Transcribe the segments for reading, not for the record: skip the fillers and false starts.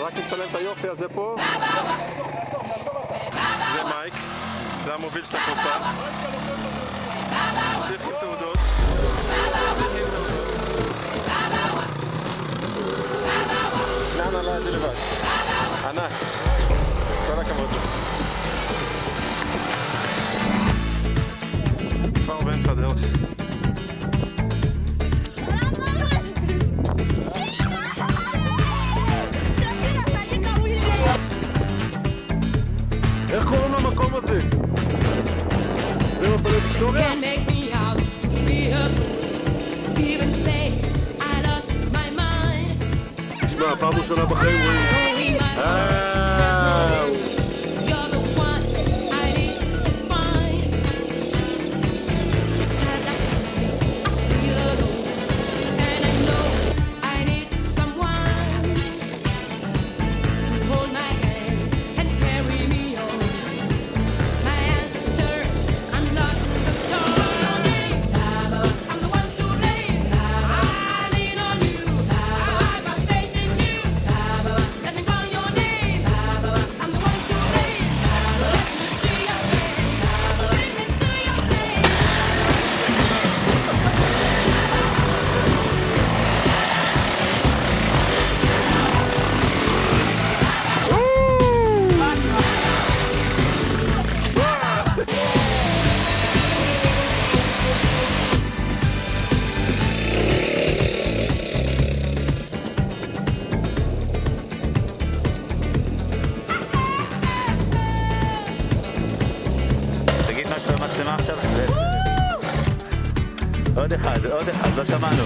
רק נצלם את היופי הזה פה. זה מייק, זה המוביל של הקבוצה. צריכים תעודות. נענה, לא, זה לבד. ענק. כל הכבוד. כבר באמצע הדרך. איך קוראים למקום הזה? זה מפעלי ויקטוריה? תשמע, פעם ראשונה בחיים רואים. עוד אחד, לא שמענו.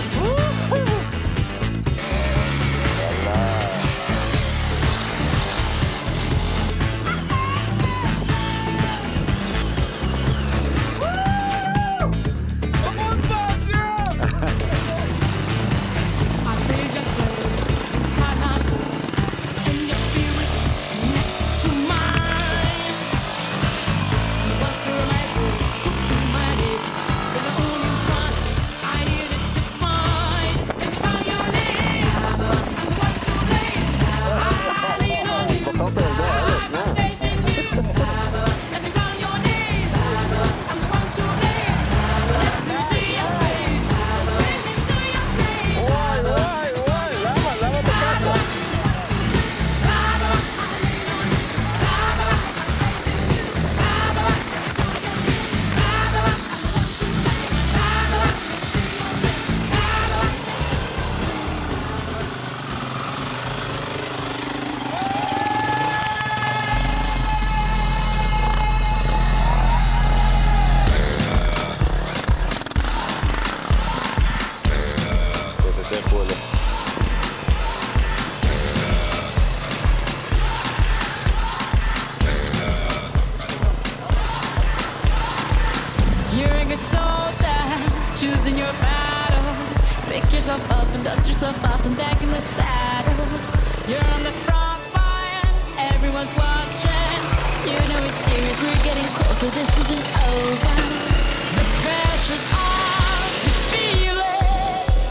Choosing your battle, pick yourself up and dust yourself off and back in the saddle. You're on the front line, everyone's watching. You know it's serious, we're getting closer, this isn't over. The pressure's on, you feel it.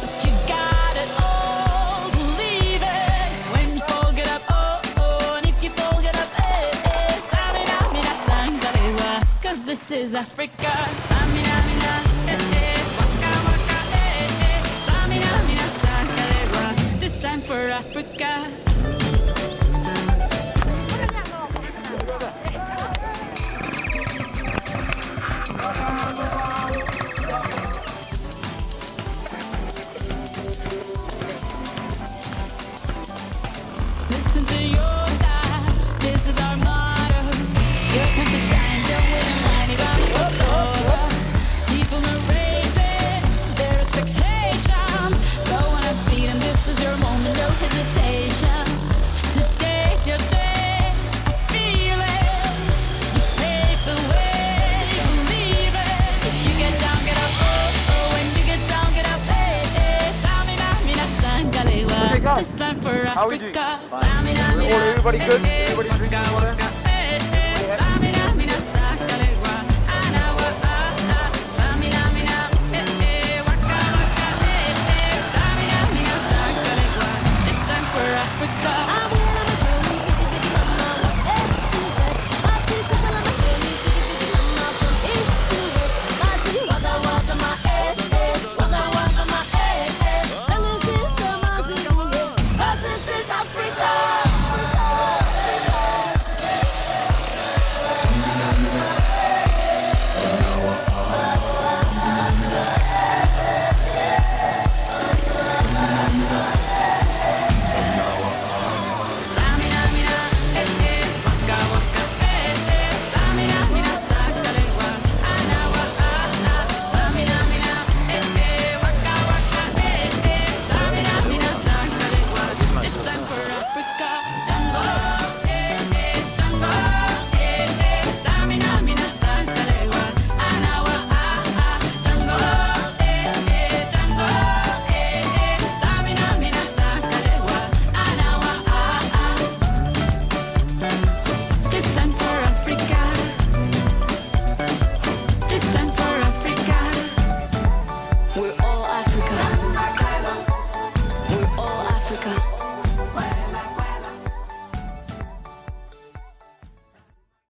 is Africa. Samina, mina, waka, waka, Samina, mina, sakalewa. This time for Africa. Listen to your God, this is our motto. Your time to shine, don't wait in line, you got to go. People are raising their expectations. Go on and feed them, this is your moment, no hesitation. Today's your day, I feel it. You pave the way, believe it. If you get down, get up, oh, oh. When you get down, get up, hey, hey. Tamina, mina, sangalewa. Okay, guys. This time for How are we doing? Africa. Tamina, mina, Everybody good? hey, hey. Everybody drinking water?